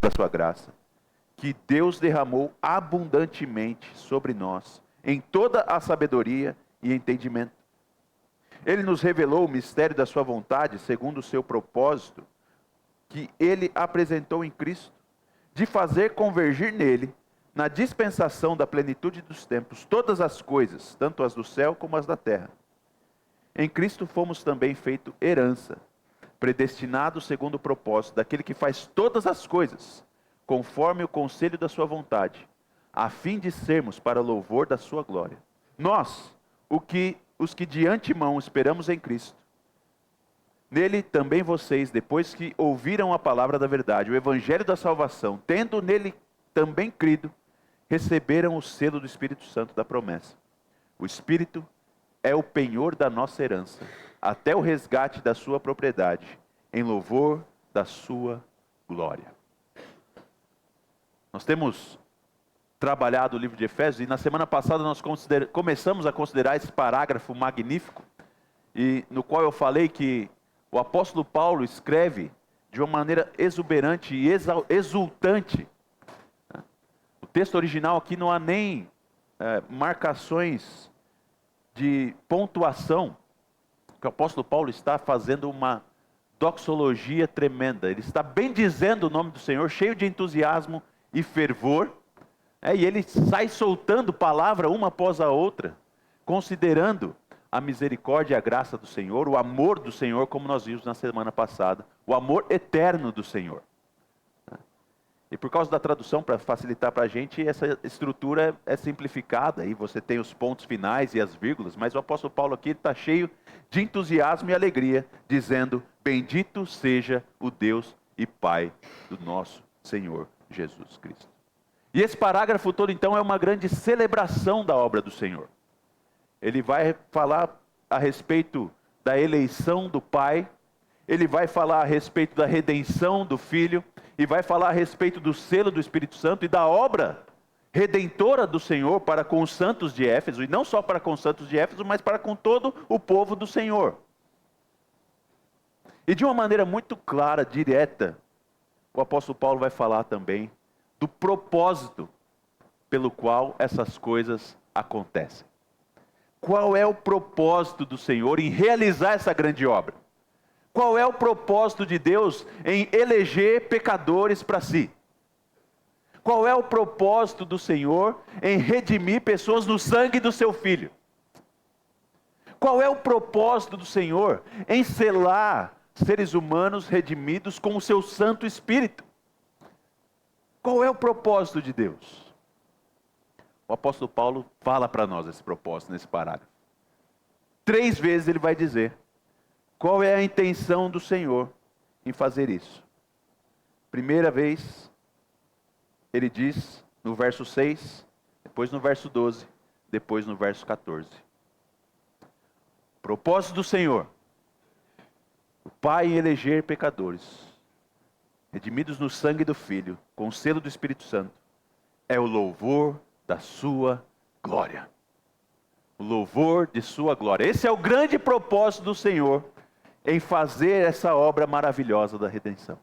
da sua graça, que Deus derramou abundantemente sobre nós, em toda a sabedoria e entendimento. Ele nos revelou o mistério da sua vontade, segundo o seu propósito, que ele apresentou em Cristo, de fazer convergir nele, na dispensação da plenitude dos tempos, todas as coisas, tanto as do céu como as da terra. Em Cristo fomos também feito herança, predestinados segundo o propósito daquele que faz todas as coisas, conforme o conselho da sua vontade, a fim de sermos para louvor da sua glória. Nós, os que de antemão esperamos em Cristo, nele também vocês, depois que ouviram a palavra da verdade, o evangelho da salvação, tendo nele também crido, receberam o selo do Espírito Santo da promessa. O Espírito é o penhor da nossa herança, até o resgate da sua propriedade, em louvor da sua glória. Nós temos trabalhado o livro de Efésios, e na semana passada nós começamos a considerar esse parágrafo magnífico, e no qual eu falei que o apóstolo Paulo escreve de uma maneira exuberante e exultante. O texto original aqui não há nem marcações de pontuação, que o apóstolo Paulo está fazendo uma doxologia tremenda. Ele está bendizendo o nome do Senhor, cheio de entusiasmo e fervor, e ele sai soltando palavra uma após a outra, considerando a misericórdia e a graça do Senhor, o amor do Senhor, como nós vimos na semana passada, o amor eterno do Senhor. E por causa da tradução, para facilitar para a gente, essa estrutura é simplificada, e você tem os pontos finais e as vírgulas, mas o apóstolo Paulo aqui está cheio de entusiasmo e alegria, dizendo: bendito seja o Deus e Pai do nosso Senhor Jesus Cristo. E esse parágrafo todo, então, é uma grande celebração da obra do Senhor. Ele vai falar a respeito da eleição do Pai, ele vai falar a respeito da redenção do Filho, e vai falar a respeito do selo do Espírito Santo e da obra redentora do Senhor para com os santos de Éfeso, e não só para com os santos de Éfeso, mas para com todo o povo do Senhor. E de uma maneira muito clara, direta, o apóstolo Paulo vai falar também do propósito pelo qual essas coisas acontecem. Qual é o propósito do Senhor em realizar essa grande obra? Qual é o propósito de Deus em eleger pecadores para si? Qual é o propósito do Senhor em redimir pessoas no sangue do seu Filho? Qual é o propósito do Senhor em selar seres humanos redimidos com o seu Santo Espírito? Qual é o propósito de Deus? O apóstolo Paulo fala para nós esse propósito nesse parágrafo. 3 vezes ele vai dizer qual é a intenção do Senhor em fazer isso. Primeira vez, ele diz no verso 6, depois no verso 12, depois no verso 14. Propósito do Senhor: o Pai em eleger pecadores, redimidos no sangue do Filho, com o selo do Espírito Santo, é o louvor da sua glória. O louvor de sua glória. Esse é o grande propósito do Senhor em fazer essa obra maravilhosa da redenção.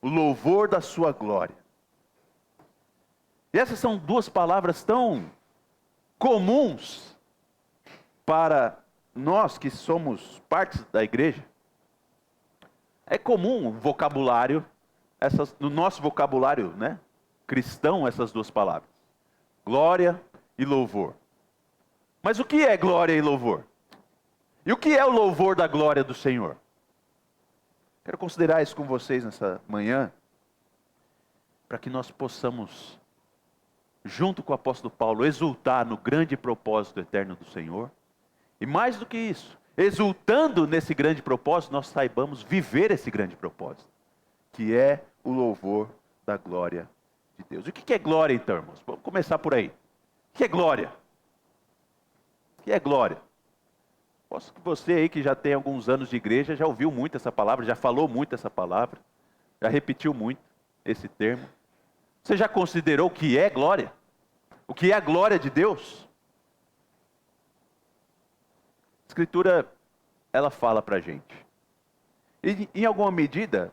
O louvor da sua glória. E essas são 2 palavras tão comuns para nós que somos parte da igreja. É comum o vocabulário, no nosso vocabulário, cristão, essas 2 palavras. Glória e louvor. Mas o que é glória e louvor? E o que é o louvor da glória do Senhor? Quero considerar isso com vocês nessa manhã, para que nós possamos, junto com o apóstolo Paulo, exultar no grande propósito eterno do Senhor. E mais do que isso, exultando nesse grande propósito, nós saibamos viver esse grande propósito, que é o louvor da glória de Deus. E o que é glória, então, irmãos? Vamos começar por aí. O que é glória? O que é glória? Posso que você aí que já tem alguns anos de igreja, já ouviu muito essa palavra, já falou muito essa palavra, já repetiu muito esse termo. Você já considerou o que é glória? O que é a glória de Deus? A Escritura, ela fala para a gente. E em alguma medida,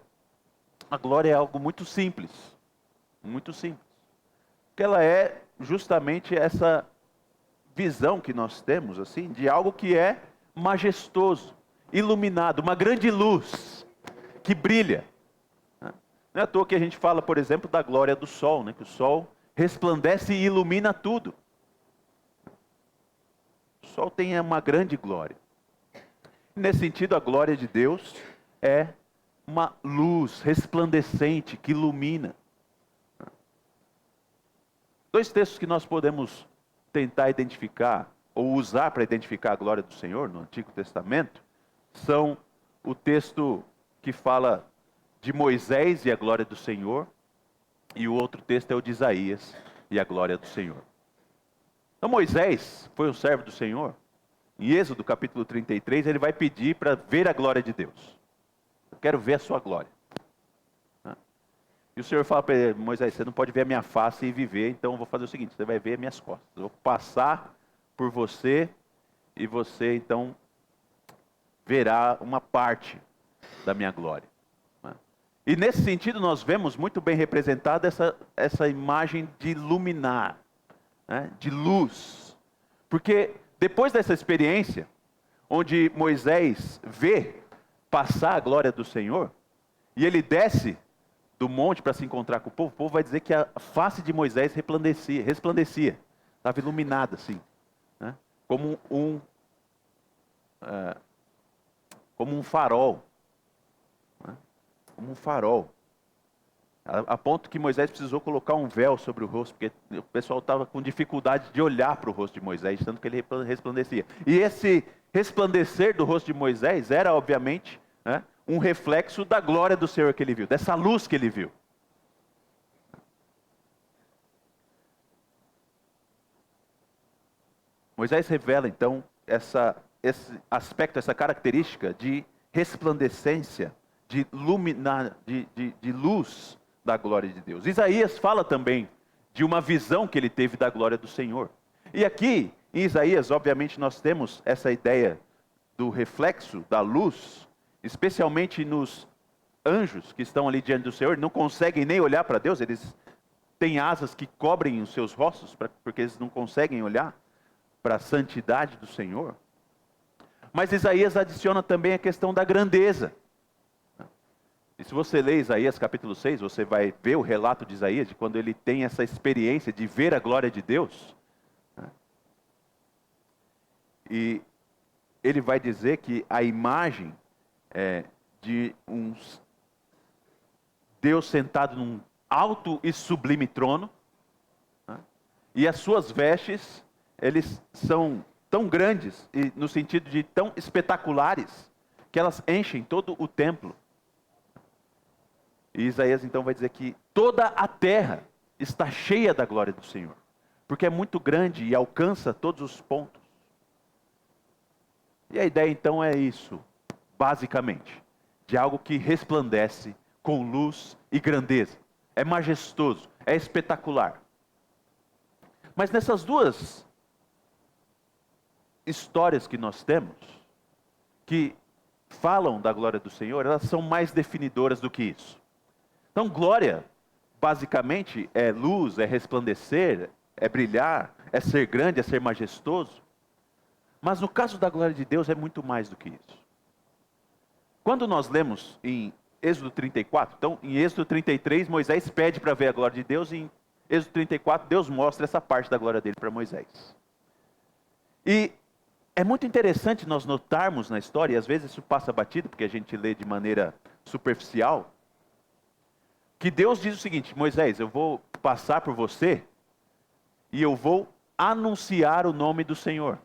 a glória é algo muito simples. Muito simples. Porque ela é justamente essa visão que nós temos, assim, de algo que é majestoso, iluminado, uma grande luz que brilha. Não é à toa que a gente fala, por exemplo, da glória do sol, né? Que o sol resplandece e ilumina tudo. O sol tem uma grande glória. Nesse sentido, a glória de Deus é uma luz resplandecente que ilumina. Dois textos que nós podemos tentar identificar, ou usar para identificar a glória do Senhor no Antigo Testamento, são o texto que fala de Moisés e a glória do Senhor, e o outro texto é o de Isaías e a glória do Senhor. Então Moisés foi um servo do Senhor. Em Êxodo capítulo 33, ele vai pedir para ver a glória de Deus. Eu quero ver a sua glória. E o Senhor fala para ele: Moisés, você não pode ver a minha face e viver, então eu vou fazer o seguinte, você vai ver as minhas costas. Eu vou passar por você, e você então verá uma parte da minha glória. E nesse sentido nós vemos muito bem representada essa imagem de iluminar, né, de luz. Porque depois dessa experiência, onde Moisés vê passar a glória do Senhor, e ele desce do monte para se encontrar com o povo vai dizer que a face de Moisés resplandecia, estava iluminada assim, né, como um farol. Como um farol. A ponto que Moisés precisou colocar um véu sobre o rosto, porque o pessoal estava com dificuldade de olhar para o rosto de Moisés, tanto que ele resplandecia. E esse resplandecer do rosto de Moisés era, obviamente, né, um reflexo da glória do Senhor que ele viu, dessa luz que ele viu. Moisés revela, então, esse aspecto, essa característica de resplandecência, de luz da glória de Deus. Isaías fala também de uma visão que ele teve da glória do Senhor. E aqui, em Isaías, obviamente, nós temos essa ideia do reflexo da luz, especialmente nos anjos que estão ali diante do Senhor, não conseguem nem olhar para Deus, eles têm asas que cobrem os seus rostos, porque eles não conseguem olhar para a santidade do Senhor. Mas Isaías adiciona também a questão da grandeza. E se você ler Isaías capítulo 6, você vai ver o relato de Isaías, de quando ele tem essa experiência de ver a glória de Deus. E ele vai dizer que a imagem de um Deus sentado num alto e sublime trono, e as suas vestes, eles são tão grandes, e no sentido de tão espetaculares, que elas enchem todo o templo. E Isaías então vai dizer que toda a terra está cheia da glória do Senhor, porque é muito grande e alcança todos os pontos. E a ideia então é isso, basicamente, de algo que resplandece com luz e grandeza. É majestoso, é espetacular. Mas nessas duas histórias que nós temos, que falam da glória do Senhor, elas são mais definidoras do que isso. Então, glória, basicamente, é luz, é resplandecer, é brilhar, é ser grande, é ser majestoso. Mas no caso da glória de Deus é muito mais do que isso. Quando nós lemos em Êxodo 34, então em Êxodo 33 Moisés pede para ver a glória de Deus, e em Êxodo 34 Deus mostra essa parte da glória dele para Moisés. E é muito interessante nós notarmos na história, e às vezes isso passa batido, porque a gente lê de maneira superficial, que Deus diz o seguinte: Moisés, eu vou passar por você, e eu vou anunciar o nome do Senhor.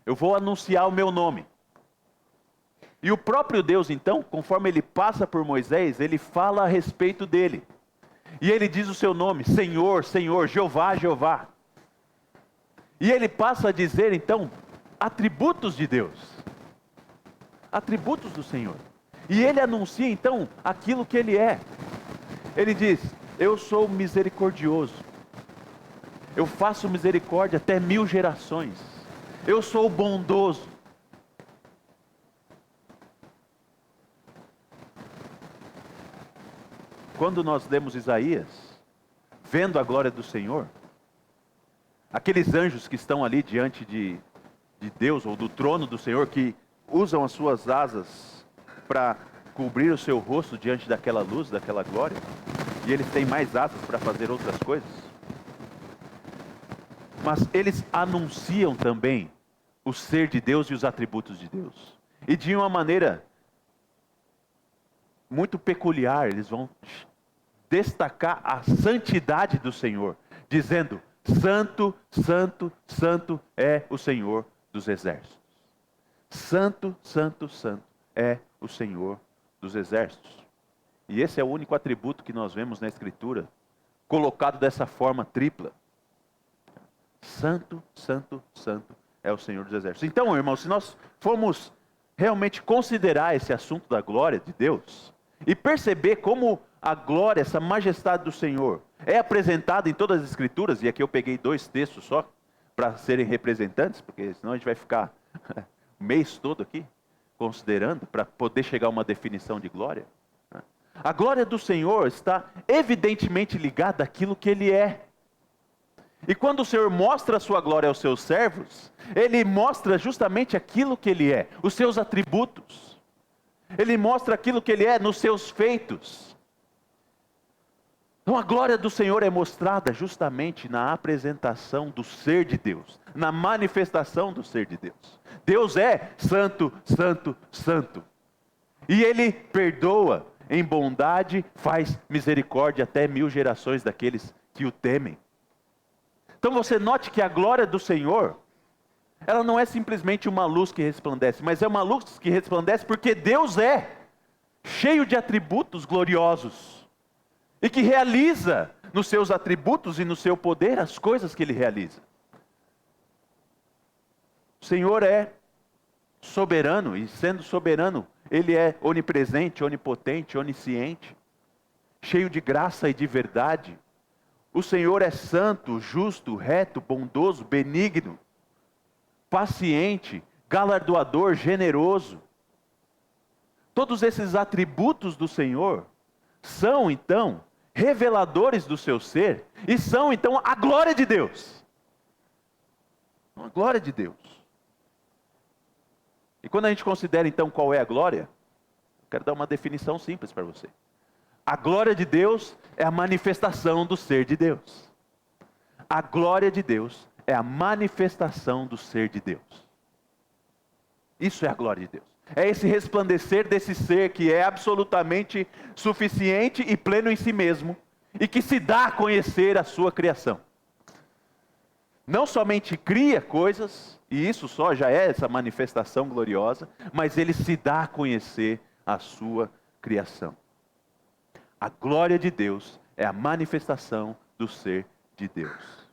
Eu vou anunciar o meu nome. E o próprio Deus então, conforme ele passa por Moisés, ele fala a respeito dele. E ele diz o seu nome: Senhor, Senhor, Jeová, Jeová. E ele passa a dizer então atributos de Deus, atributos do Senhor. E ele anuncia então aquilo que ele é. Ele diz: eu sou misericordioso, eu faço misericórdia até 1000 gerações, eu sou bondoso. Quando nós lemos Isaías, vendo a glória do Senhor? Aqueles anjos que estão ali diante de Deus, ou do trono do Senhor, que usam as suas asas para cobrir o seu rosto diante daquela luz, daquela glória, e eles têm mais asas para fazer outras coisas. Mas eles anunciam também o ser de Deus e os atributos de Deus. E de uma maneira muito peculiar, eles vão destacar a santidade do Senhor, dizendo: Santo, Santo, Santo é o Senhor dos exércitos. Santo, Santo, Santo é o Senhor dos exércitos. E esse é o único atributo que nós vemos na Escritura, colocado dessa forma tripla. Santo, Santo, Santo é o Senhor dos exércitos. Então, irmãos, se nós formos realmente considerar esse assunto da glória de Deus, e perceber como a glória, essa majestade do Senhor, é apresentada em todas as Escrituras, e aqui eu peguei 2 textos só, para serem representantes, porque senão a gente vai ficar o mês todo aqui, considerando, para poder chegar a uma definição de glória. A glória do Senhor está evidentemente ligada àquilo que Ele é. E quando o Senhor mostra a sua glória aos seus servos, Ele mostra justamente aquilo que Ele é, os seus atributos. Ele mostra aquilo que Ele é nos seus feitos. Então a glória do Senhor é mostrada justamente na apresentação do ser de Deus, na manifestação do ser de Deus. Deus é santo, santo, santo. E Ele perdoa em bondade, faz misericórdia até 1000 gerações daqueles que o temem. Então você note que a glória do Senhor, ela não é simplesmente uma luz que resplandece, mas é uma luz que resplandece porque Deus é cheio de atributos gloriosos e que realiza nos seus atributos e no seu poder as coisas que Ele realiza. O Senhor é soberano, e sendo soberano, Ele é onipresente, onipotente, onisciente, cheio de graça e de verdade. O Senhor é santo, justo, reto, bondoso, benigno, paciente, galardoador, generoso. Todos esses atributos do Senhor são, então, reveladores do seu ser, e são, então, a glória de Deus. A glória de Deus. E quando a gente considera, então, qual é a glória, eu quero dar uma definição simples para você. A glória de Deus é a manifestação do ser de Deus. A glória de Deus é a manifestação do ser de Deus. Isso é a glória de Deus. É esse resplandecer desse ser que é absolutamente suficiente e pleno em si mesmo, e que se dá a conhecer a sua criação. Não somente cria coisas, e isso só já é essa manifestação gloriosa, mas ele se dá a conhecer a sua criação. A glória de Deus é a manifestação do ser de Deus.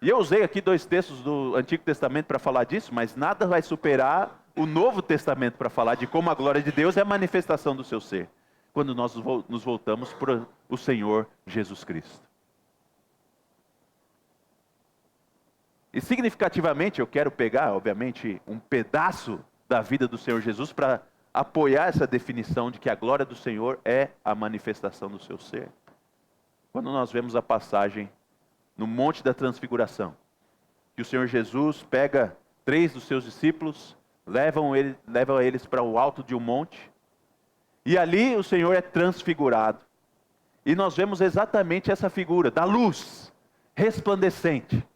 E eu usei aqui 2 textos do Antigo Testamento para falar disso, mas nada vai superar o Novo Testamento para falar de como a glória de Deus é a manifestação do seu ser, quando nós nos voltamos para o Senhor Jesus Cristo. E significativamente eu quero pegar, obviamente, um pedaço da vida do Senhor Jesus para apoiar essa definição de que a glória do Senhor é a manifestação do seu ser. Quando nós vemos a passagem no Monte da Transfiguração, que o Senhor Jesus pega 3 dos seus discípulos, leva eles para o alto de um monte, e ali o Senhor é transfigurado. E nós vemos exatamente essa figura da luz resplandecente.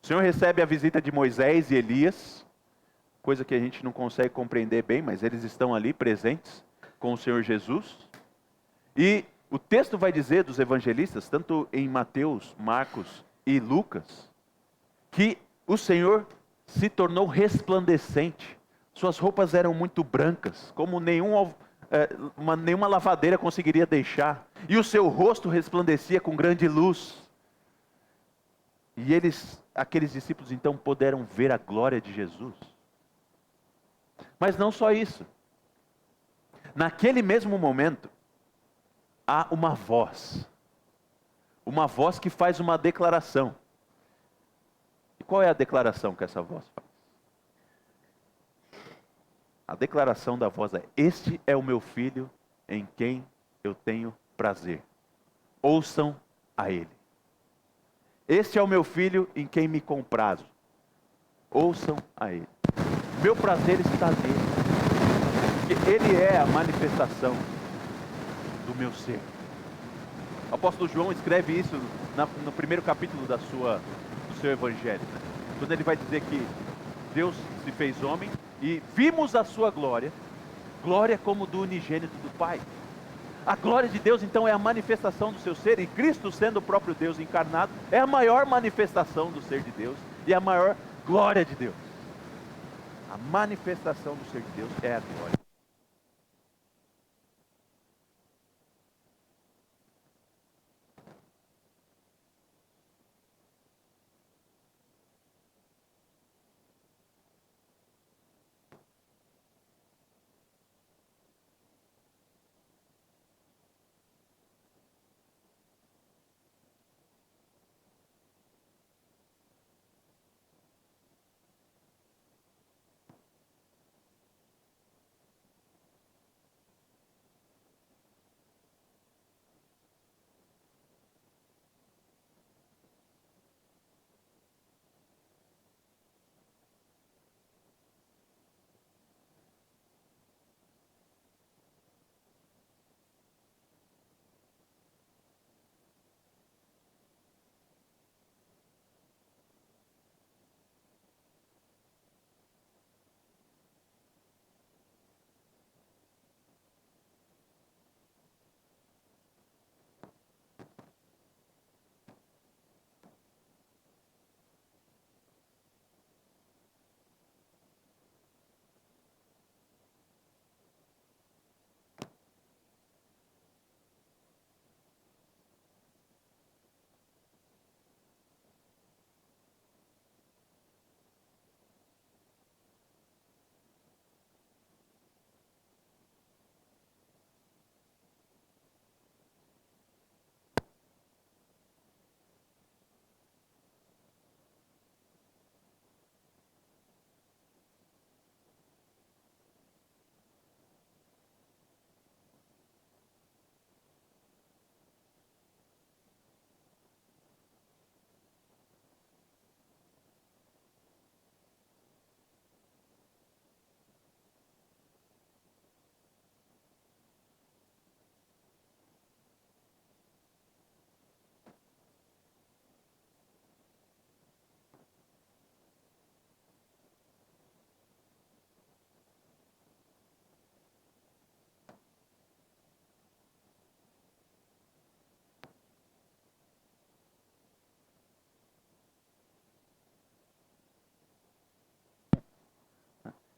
O Senhor recebe a visita de Moisés e Elias, coisa que a gente não consegue compreender bem, mas eles estão ali presentes com o Senhor Jesus. E o texto vai dizer dos evangelistas, tanto em Mateus, Marcos e Lucas, que o Senhor se tornou resplandecente. Suas roupas eram muito brancas, como nenhuma lavadeira conseguiria deixar. E o seu rosto resplandecia com grande luz. E aqueles discípulos então puderam ver a glória de Jesus. Mas não só isso. Naquele mesmo momento, há uma voz que faz uma declaração. E qual é a declaração que essa voz faz? A declaração da voz é: este é o meu filho em quem eu tenho prazer. Ouçam a Ele. Este é o meu filho em quem me comprazo. Ouçam a Ele. Meu prazer está nele. Porque Ele é a manifestação do meu ser. O apóstolo João escreve isso no primeiro capítulo do seu evangelho, né? Quando ele vai dizer que Deus se fez homem e vimos a sua glória, glória como do unigênito do Pai. A glória de Deus então é a manifestação do seu ser, e Cristo, sendo o próprio Deus encarnado, é a maior manifestação do ser de Deus e a maior glória de Deus. A manifestação do ser de Deus é a glória.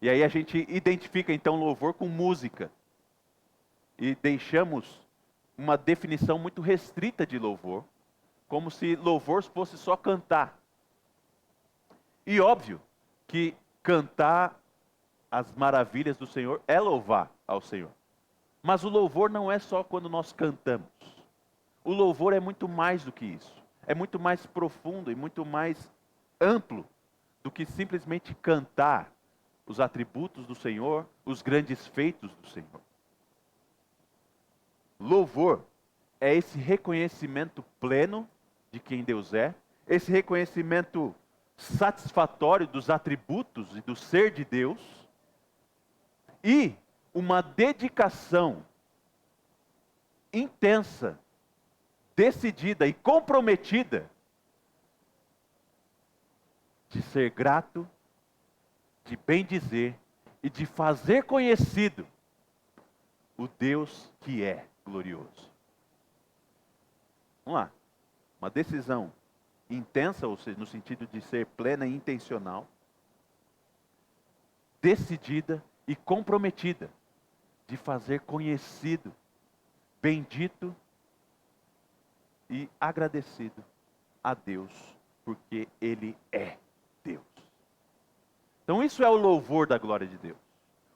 E aí a gente identifica então louvor com música. E deixamos uma definição muito restrita de louvor, como se louvor fosse só cantar. E óbvio que cantar as maravilhas do Senhor é louvar ao Senhor. Mas o louvor não é só quando nós cantamos. O louvor é muito mais do que isso. É muito mais profundo e muito mais amplo do que simplesmente cantar os atributos do Senhor, os grandes feitos do Senhor. Louvor é esse reconhecimento pleno de quem Deus é, esse reconhecimento satisfatório dos atributos e do ser de Deus, e uma dedicação intensa, decidida e comprometida de ser grato, de bendizer e de fazer conhecido o Deus que é glorioso. Vamos lá. Uma decisão intensa, ou seja, no sentido de ser plena e intencional, decidida e comprometida de fazer conhecido, bendito e agradecido a Deus, porque Ele é Deus. Então isso é o louvor da glória de Deus.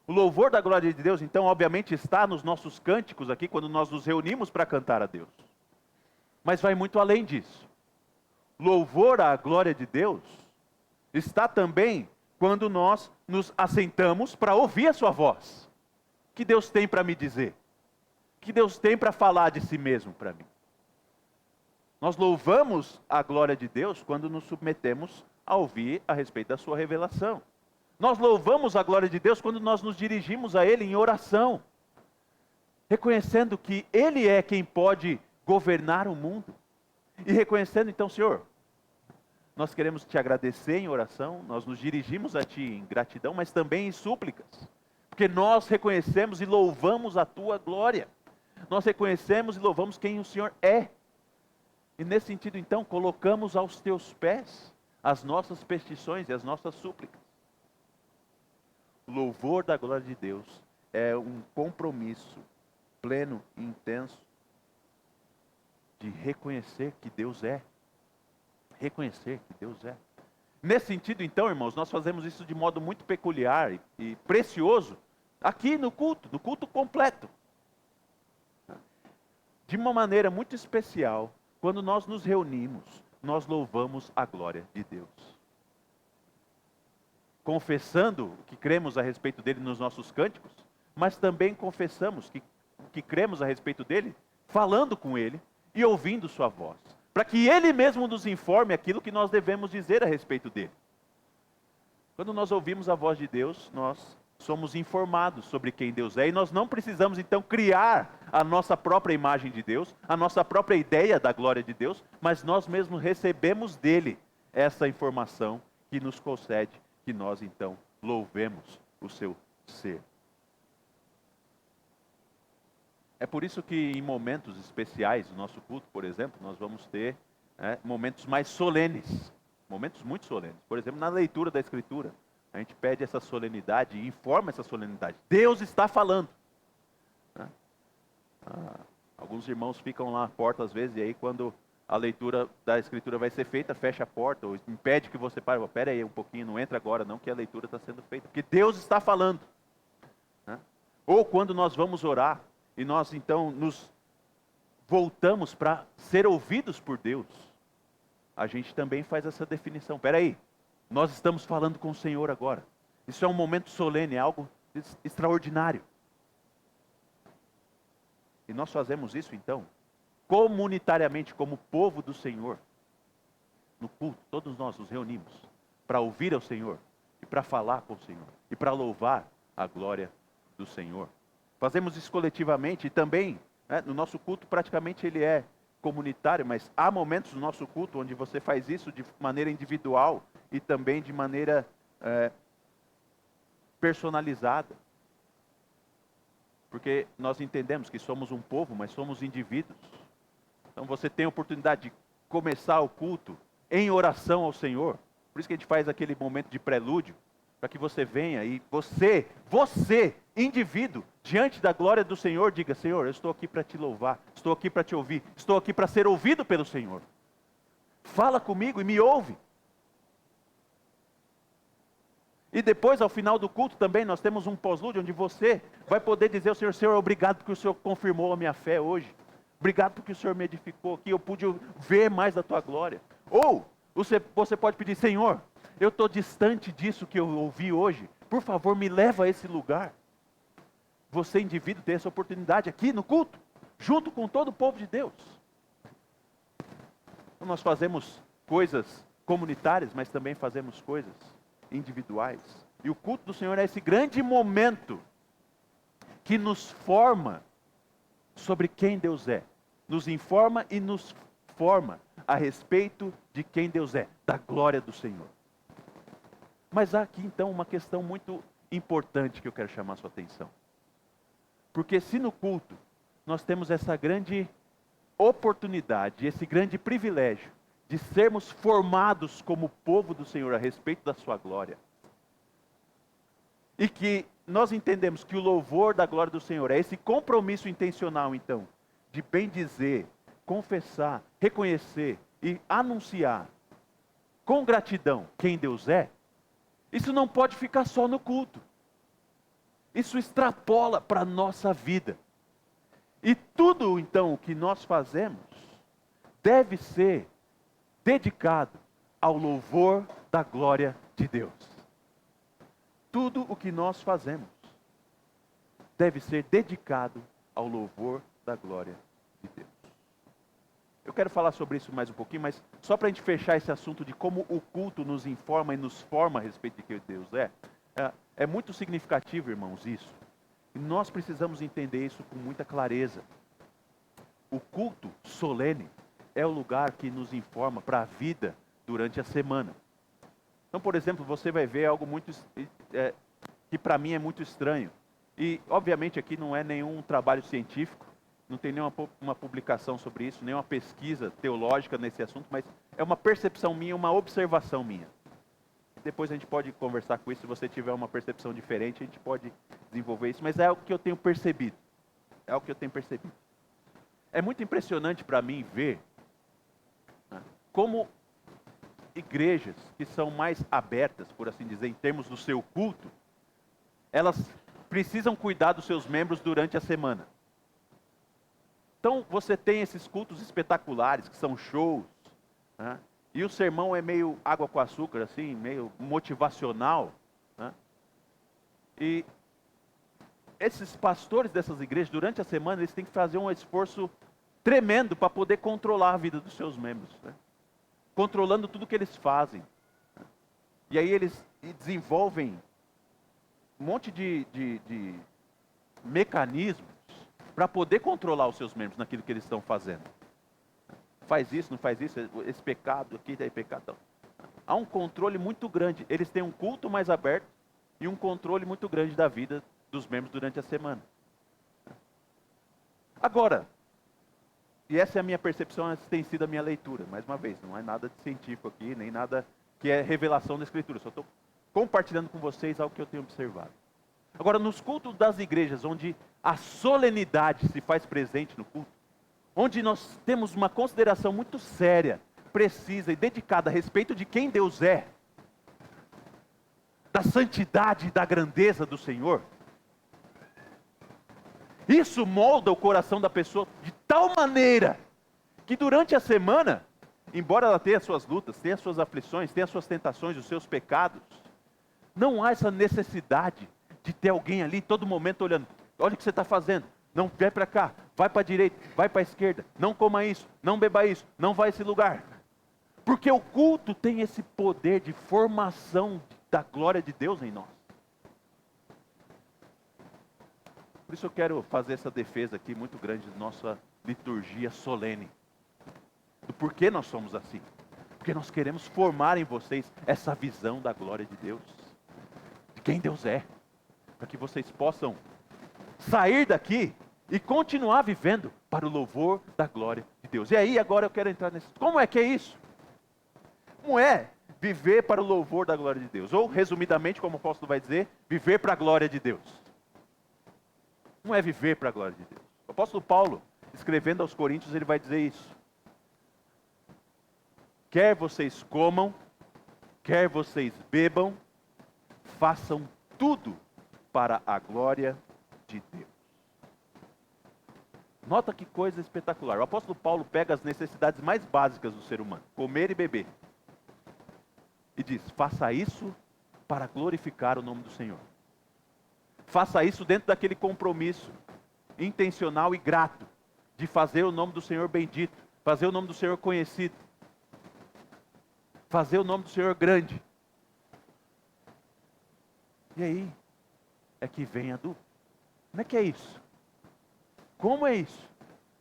O louvor da glória de Deus, então, obviamente está nos nossos cânticos aqui, quando nós nos reunimos para cantar a Deus. Mas vai muito além disso. Louvor à glória de Deus está também quando nós nos assentamos para ouvir a sua voz. O que Deus tem para me dizer? O que Deus tem para falar de si mesmo para mim? Nós louvamos a glória de Deus quando nos submetemos a ouvir a respeito da sua revelação. Nós louvamos a glória de Deus quando nós nos dirigimos a Ele em oração, reconhecendo que Ele é quem pode governar o mundo. E reconhecendo então, Senhor, nós queremos te agradecer em oração, nós nos dirigimos a Ti em gratidão, mas também em súplicas, porque nós reconhecemos e louvamos a Tua glória. Nós reconhecemos e louvamos quem o Senhor é. E nesse sentido, então, colocamos aos Teus pés as nossas petições e as nossas súplicas. O louvor da glória de Deus é um compromisso pleno e intenso de reconhecer que Deus é. Reconhecer que Deus é. Nesse sentido, então, irmãos, nós fazemos isso de modo muito peculiar e precioso aqui no culto completo. De uma maneira muito especial, quando nós nos reunimos, nós louvamos a glória de Deus. Confessando que cremos a respeito dele nos nossos cânticos, mas também confessamos que cremos a respeito dele, falando com ele e ouvindo sua voz, para que ele mesmo nos informe aquilo que nós devemos dizer a respeito dele. Quando nós ouvimos a voz de Deus, nós somos informados sobre quem Deus é, e nós não precisamos então criar a nossa própria imagem de Deus, a nossa própria ideia da glória de Deus, mas nós mesmos recebemos dele essa informação que nos concede que nós então louvemos o seu ser. É por isso que em momentos especiais do nosso culto, por exemplo, nós vamos ter momentos mais solenes, momentos muito solenes. Por exemplo, na leitura da Escritura, a gente pede essa solenidade e informa essa solenidade. Deus está falando. Alguns irmãos ficam lá à porta às vezes, e aí quando a leitura da Escritura vai ser feita, fecha a porta, ou impede que você pare. Espera aí um pouquinho, não entra agora não, que a leitura está sendo feita. Porque Deus está falando. Ou quando nós vamos orar, e nós então nos voltamos para ser ouvidos por Deus, a gente também faz essa definição. Espera aí, nós estamos falando com o Senhor agora. Isso é um momento solene, é algo extraordinário. E nós fazemos isso então, comunitariamente, como povo do Senhor. No culto, todos nós nos reunimos para ouvir ao Senhor, e para falar com o Senhor, e para louvar a glória do Senhor. Fazemos isso coletivamente e também, no nosso culto praticamente ele é comunitário, mas há momentos no nosso culto onde você faz isso de maneira individual e também de maneira personalizada. Porque nós entendemos que somos um povo, mas somos indivíduos. Então você tem a oportunidade de começar o culto em oração ao Senhor. Por isso que a gente faz aquele momento de prelúdio, para que você venha e você, indivíduo, diante da glória do Senhor, diga: Senhor, eu estou aqui para te louvar, estou aqui para te ouvir, estou aqui para ser ouvido pelo Senhor. Fala comigo e me ouve. E depois, ao final do culto também, nós temos um pós-lúdio, onde você vai poder dizer ao Senhor: Senhor, obrigado porque o Senhor confirmou a minha fé hoje. Obrigado porque o Senhor me edificou aqui, eu pude ver mais da tua glória. Ou, você pode pedir: Senhor, eu estou distante disso que eu ouvi hoje, por favor me leva a esse lugar. Você, indivíduo, tem essa oportunidade aqui no culto, junto com todo o povo de Deus. Então, nós fazemos coisas comunitárias, mas também fazemos coisas individuais. E o culto do Senhor é esse grande momento que nos forma sobre quem Deus é. Nos informa e nos forma a respeito de quem Deus é, da glória do Senhor. Mas há aqui então uma questão muito importante que eu quero chamar a sua atenção. Porque se no culto nós temos essa grande oportunidade, esse grande privilégio de sermos formados como povo do Senhor a respeito da sua glória, e que nós entendemos que o louvor da glória do Senhor é esse compromisso intencional então, de bem dizer, confessar, reconhecer e anunciar com gratidão quem Deus é, isso não pode ficar só no culto. Isso extrapola para a nossa vida. E tudo então o que nós fazemos deve ser dedicado ao louvor da glória de Deus. Tudo o que nós fazemos deve ser dedicado ao louvor da glória de Deus. Eu quero falar sobre isso mais um pouquinho, mas só para a gente fechar esse assunto de como o culto nos informa e nos forma a respeito de quem Deus é muito significativo, irmãos, isso. E nós precisamos entender isso com muita clareza. O culto solene é o lugar que nos informa para a vida durante a semana. Então, por exemplo, você vai ver algo muito que para mim é muito estranho. E, obviamente, aqui não é nenhum trabalho científico, não tem nenhuma uma publicação sobre isso, nenhuma pesquisa teológica nesse assunto, mas é uma percepção minha, uma observação minha. Depois a gente pode conversar com isso, se você tiver uma percepção diferente, a gente pode desenvolver isso, mas é o que eu tenho percebido. É o que eu tenho percebido. É muito impressionante para mim ver como igrejas que são mais abertas, por assim dizer, em termos do seu culto, elas precisam cuidar dos seus membros durante a semana. Então você tem esses cultos espetaculares, que são shows, né? E o sermão é meio água com açúcar, assim, meio motivacional, né? E esses pastores dessas igrejas, durante a semana, eles têm que fazer um esforço tremendo para poder controlar a vida dos seus membros, né? Controlando tudo que eles fazem. E aí eles desenvolvem um monte de mecanismos para poder controlar os seus membros naquilo que eles estão fazendo. Faz isso, não faz isso, esse pecado aqui, daí pecado. Então, há um controle muito grande. Eles têm um culto mais aberto e um controle muito grande da vida dos membros durante a semana. Agora, e essa é a minha percepção, essa tem sido a minha leitura, mais uma vez, não é nada de científico aqui, nem nada que é revelação da Escritura, só estou compartilhando com vocês algo que eu tenho observado. Agora, nos cultos das igrejas, onde a solenidade se faz presente no culto, onde nós temos uma consideração muito séria, precisa e dedicada a respeito de quem Deus é, da santidade e da grandeza do Senhor, isso molda o coração da pessoa de tal maneira que durante a semana, embora ela tenha suas lutas, tenha suas aflições, tenha suas tentações, os seus pecados, não há essa necessidade de ter alguém ali todo momento olhando. Olha o que você está fazendo. Não vai para cá, vai para a direita, vai para a esquerda. Não coma isso, não beba isso, não vá a esse lugar. Porque o culto tem esse poder de formação da glória de Deus em nós. Por isso eu quero fazer essa defesa aqui muito grande da nossa liturgia solene. Do porquê nós somos assim. Porque nós queremos formar em vocês essa visão da glória de Deus. De quem Deus é. Para que vocês possam sair daqui e continuar vivendo para o louvor da glória de Deus. E aí agora eu quero entrar nesse... Como é que é isso? Como é viver para o louvor da glória de Deus? Ou resumidamente, como o apóstolo vai dizer, viver para a glória de Deus. Não é viver para a glória de Deus. O apóstolo Paulo, escrevendo aos Coríntios, ele vai dizer isso. Quer vocês comam, quer vocês bebam, façam tudo para a glória de Deus. Nota que coisa espetacular. O apóstolo Paulo pega as necessidades mais básicas do ser humano, comer e beber, e diz, faça isso para glorificar o nome do Senhor. Faça isso dentro daquele compromisso intencional e grato de fazer o nome do Senhor bendito, fazer o nome do Senhor conhecido, fazer o nome do Senhor grande. E aí é que vem a dúvida. Como é que é isso? Como é isso?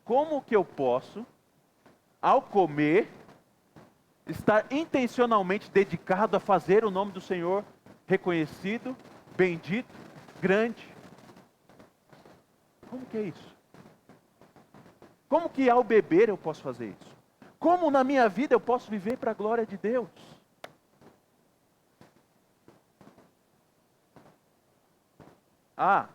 Como que eu posso, ao comer, estar intencionalmente dedicado a fazer o nome do Senhor reconhecido, bendito, grande? Como que é isso? Como que ao beber eu posso fazer isso? Como na minha vida eu posso viver para a glória de Deus? Há,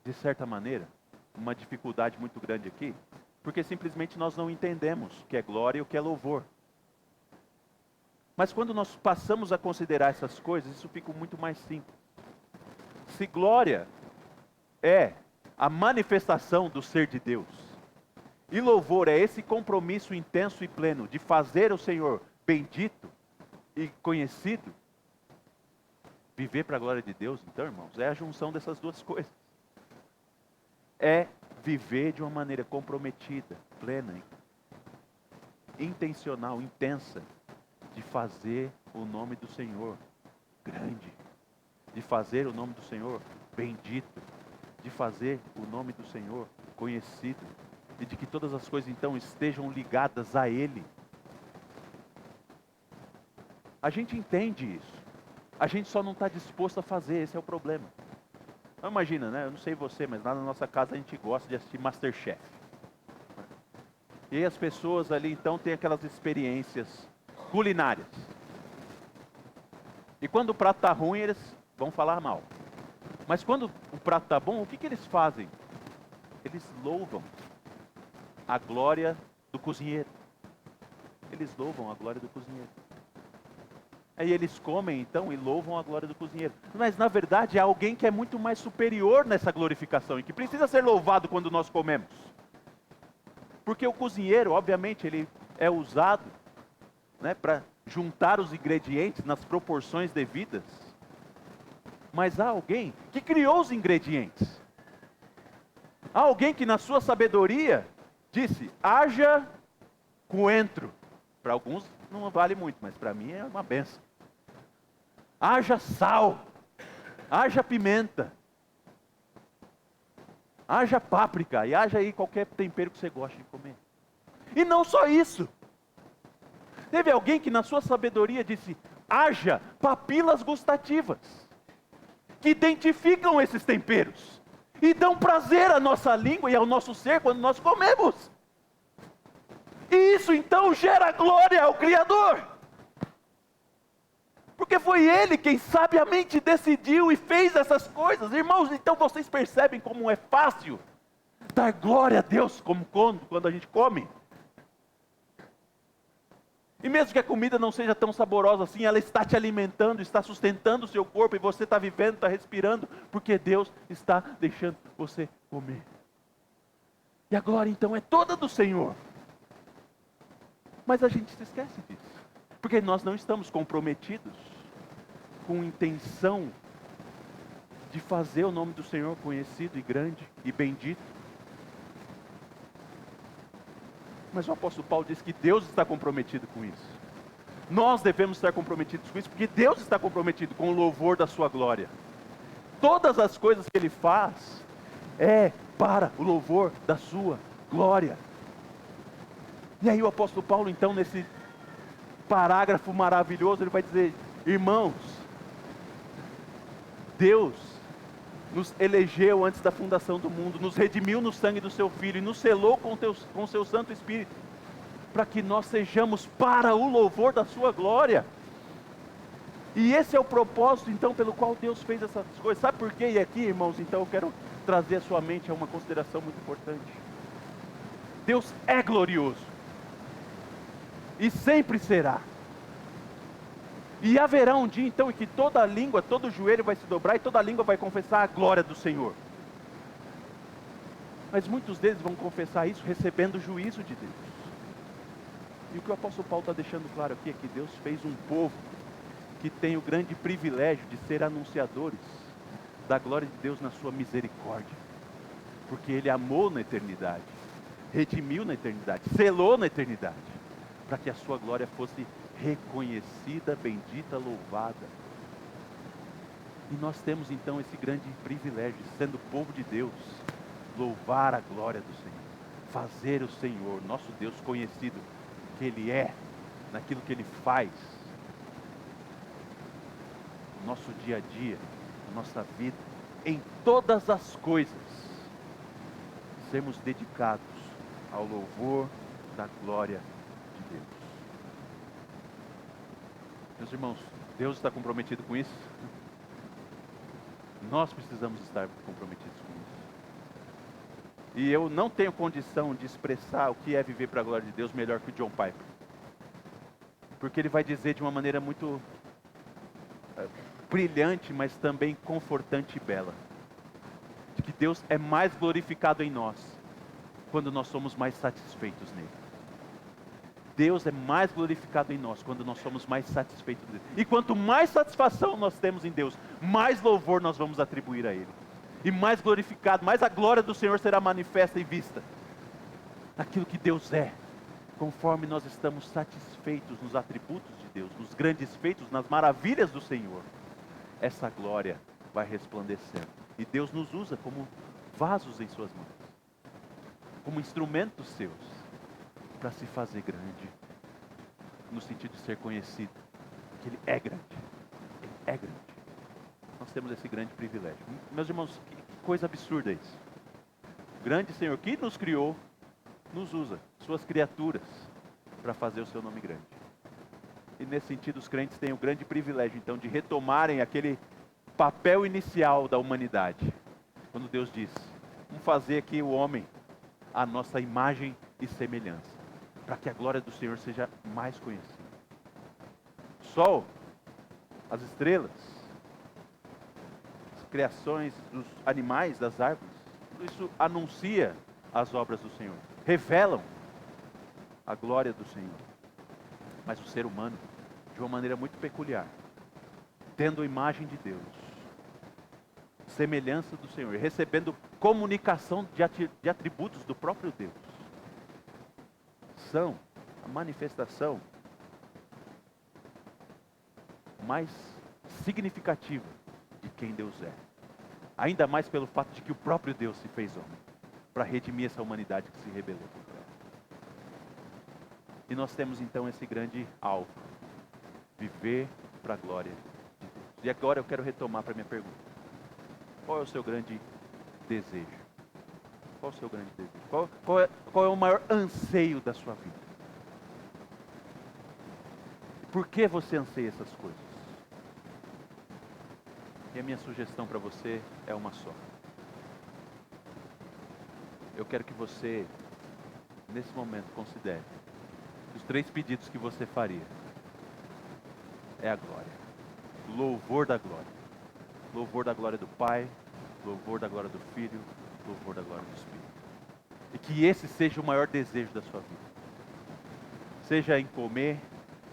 de certa maneira, uma dificuldade muito grande aqui, porque simplesmente nós não entendemos o que é glória e o que é louvor. Mas quando nós passamos a considerar essas coisas, isso fica muito mais simples. Se glória é a manifestação do ser de Deus, e louvor é esse compromisso intenso e pleno de fazer o Senhor bendito e conhecido, viver para a glória de Deus, então, irmãos, é a junção dessas duas coisas. É viver de uma maneira comprometida, plena, intencional, intensa, de fazer o nome do Senhor grande, de fazer o nome do Senhor bendito, de fazer o nome do Senhor conhecido, e de que todas as coisas então estejam ligadas a Ele. A gente entende isso, a gente só não está disposto a fazer, esse é o problema. Então, imagina, né? Eu não sei você, mas lá na nossa casa a gente gosta de assistir MasterChef. E aí as pessoas ali então têm aquelas experiências culinárias. E quando o prato está ruim, eles vão falar mal. Mas quando o prato está bom, o que eles fazem? Eles louvam a glória do cozinheiro. Eles louvam a glória do cozinheiro. Aí eles comem então e louvam a glória do cozinheiro. Mas na verdade há alguém que é muito mais superior nessa glorificação e que precisa ser louvado quando nós comemos. Porque o cozinheiro, obviamente, ele é usado, né, para juntar os ingredientes nas proporções devidas. Mas há alguém que criou os ingredientes. Há alguém que na sua sabedoria disse, haja coentro. Para alguns não vale muito, mas para mim é uma benção. Haja sal, haja pimenta, haja páprica e haja aí qualquer tempero que você goste de comer. E não só isso. Teve alguém que na sua sabedoria disse, haja papilas gustativas, que identificam esses temperos e dão prazer à nossa língua e ao nosso ser quando nós comemos. E isso então gera glória ao Criador. Porque foi Ele quem sabiamente decidiu e fez essas coisas. Irmãos, então vocês percebem como é fácil dar glória a Deus como quando a gente come. E mesmo que a comida não seja tão saborosa assim, ela está te alimentando, está sustentando o seu corpo, e você está vivendo, está respirando, porque Deus está deixando você comer. E a glória então é toda do Senhor. Mas a gente se esquece disso, porque nós não estamos comprometidos com intenção de fazer o nome do Senhor conhecido e grande e bendito. Mas o apóstolo Paulo diz que Deus está comprometido com isso. Nós devemos estar comprometidos com isso, porque Deus está comprometido com o louvor da sua glória. Todas as coisas que Ele faz é para o louvor da sua glória. E aí o apóstolo Paulo então nesse parágrafo maravilhoso, ele vai dizer, irmãos, Deus nos elegeu antes da fundação do mundo, nos redimiu no sangue do seu Filho e nos selou com o seu Santo Espírito, para que nós sejamos para o louvor da sua glória. E esse é o propósito então pelo qual Deus fez essas coisas. Sabe por quê? E aqui, irmãos, então eu quero trazer a sua mente a uma consideração muito importante. Deus é glorioso e sempre será. E haverá um dia então em que toda língua, todo joelho vai se dobrar e toda língua vai confessar a glória do Senhor. Mas muitos deles vão confessar isso recebendo o juízo de Deus. E o que o apóstolo Paulo está deixando claro aqui é que Deus fez um povo que tem o grande privilégio de ser anunciadores da glória de Deus na sua misericórdia. Porque Ele amou na eternidade, redimiu na eternidade, selou na eternidade, para que a sua glória fosse reconhecida, bendita, louvada. E nós temos então esse grande privilégio, sendo povo de Deus, louvar a glória do Senhor, fazer o Senhor, nosso Deus, conhecido, que Ele é, naquilo que Ele faz, no nosso dia a dia, na nossa vida, em todas as coisas, sermos dedicados ao louvor da glória de Deus. Meus irmãos, Deus está comprometido com isso? Nós precisamos estar comprometidos com isso. E eu não tenho condição de expressar o que é viver para a glória de Deus melhor que o John Piper. Porque ele vai dizer de uma maneira muito brilhante, mas também confortante e bela, de que Deus é mais glorificado em nós quando nós somos mais satisfeitos nele. Deus é mais glorificado em nós quando nós somos mais satisfeitos nele. E quanto mais satisfação nós temos em Deus, mais louvor nós vamos atribuir a Ele. E mais glorificado, mais a glória do Senhor será manifesta e vista. Aquilo que Deus é. conforme nós estamos satisfeitos nos atributos de Deus, nos grandes feitos, nas maravilhas do Senhor, essa glória vai resplandecendo. E Deus nos usa como vasos em suas mãos, como instrumentos seus, para se fazer grande, no sentido de ser conhecido, que Ele é grande. Ele é grande. Nós temos esse grande privilégio. Meus irmãos, que coisa absurda isso. O grande Senhor que nos criou, nos usa, suas criaturas, para fazer o seu nome grande. E nesse sentido os crentes têm o grande privilégio então de retomarem aquele papel inicial da humanidade. Quando Deus diz, vamos fazer aqui o homem a nossa imagem e semelhança, para que a glória do Senhor seja mais conhecida. O sol, as estrelas, as criações dos animais, das árvores, tudo isso anuncia as obras do Senhor, revelam a glória do Senhor. Mas o ser humano, de uma maneira muito peculiar, tendo a imagem de Deus, semelhança do Senhor, recebendo comunicação de atributos do próprio Deus, são a manifestação mais significativa de quem Deus é. Ainda mais pelo fato de que o próprio Deus se fez homem, para redimir essa humanidade que se rebelou contra ela. E nós temos então esse grande alvo, viver para a glória de Deus. E agora eu quero retomar para a minha pergunta. Qual é o seu grande desejo? Qual é o seu grande desejo? Qual é o maior anseio da sua vida? Por que você anseia essas coisas? E a minha sugestão para você é uma só. Eu quero que você, nesse momento, considere os 3 pedidos que você faria. É a glória. O louvor da glória. Louvor da glória do Pai, louvor da glória do Filho, louvor da glória do Espírito. E que esse seja o maior desejo da sua vida. Seja em comer,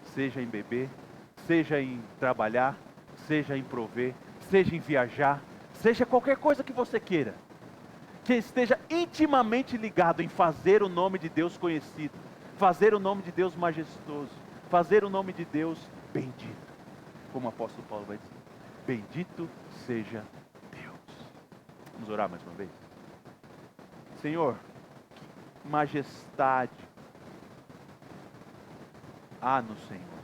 seja em beber, seja em trabalhar, seja em prover, seja em viajar, seja qualquer coisa que você queira. Que esteja intimamente ligado em fazer o nome de Deus conhecido, fazer o nome de Deus majestoso, fazer o nome de Deus bendito. Como o apóstolo Paulo vai dizer. Bendito seja Deus. Vamos orar mais uma vez? Senhor, que majestade há no Senhor.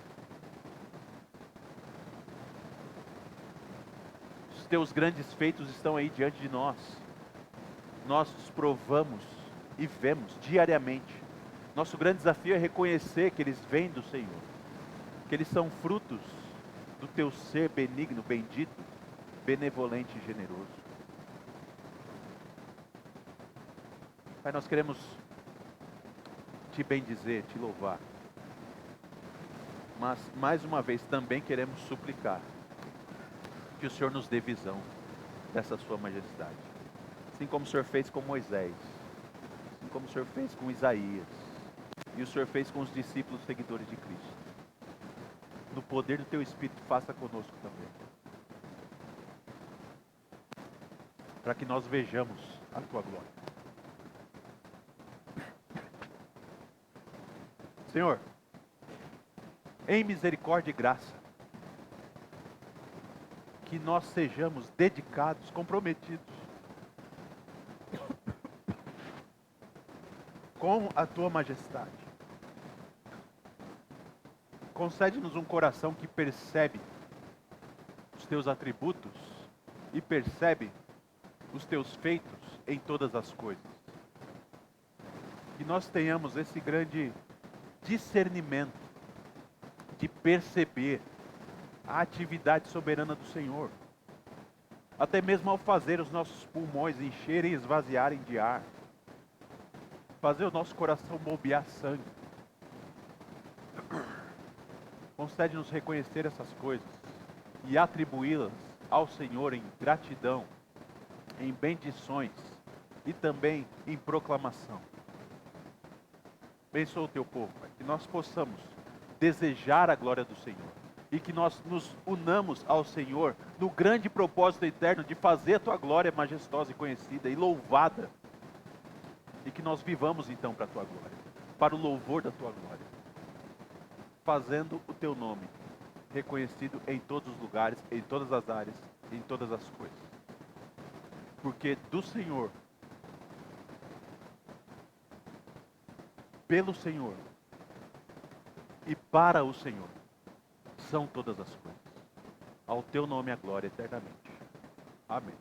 Os teus grandes feitos estão aí diante de nós. Nós os provamos e vemos diariamente. Nosso grande desafio é reconhecer que eles vêm do Senhor, que eles são frutos do teu ser benigno, bendito, benevolente e generoso. Pai, nós queremos te bendizer, te louvar. Mas, mais uma vez, também queremos suplicar que o Senhor nos dê visão dessa sua majestade. Assim como o Senhor fez com Moisés, assim como o Senhor fez com Isaías, e o Senhor fez com os discípulos seguidores de Cristo. No poder do teu Espírito, faça conosco também. Para que nós vejamos a tua glória. Senhor, em misericórdia e graça, que nós sejamos dedicados, comprometidos com a tua majestade. Concede-nos um coração que percebe os teus atributos e percebe os teus feitos em todas as coisas. Que nós tenhamos esse grande discernimento de perceber a atividade soberana do Senhor. Até mesmo ao fazer os nossos pulmões encherem e esvaziarem de ar. Fazer o nosso coração bombear sangue. Concede-nos reconhecer essas coisas e atribuí-las ao Senhor em gratidão, em bendições e também em proclamação. Abençoa o teu povo, Pai, que nós possamos desejar a glória do Senhor e que nós nos unamos ao Senhor no grande propósito eterno de fazer a tua glória majestosa e conhecida e louvada, e que nós vivamos então para a tua glória. para o louvor da tua glória, fazendo o teu nome reconhecido em todos os lugares, em todas as áreas, em todas as coisas. Porque do Senhor, pelo Senhor e para o Senhor são todas as coisas. Ao teu nome a glória eternamente. Amém.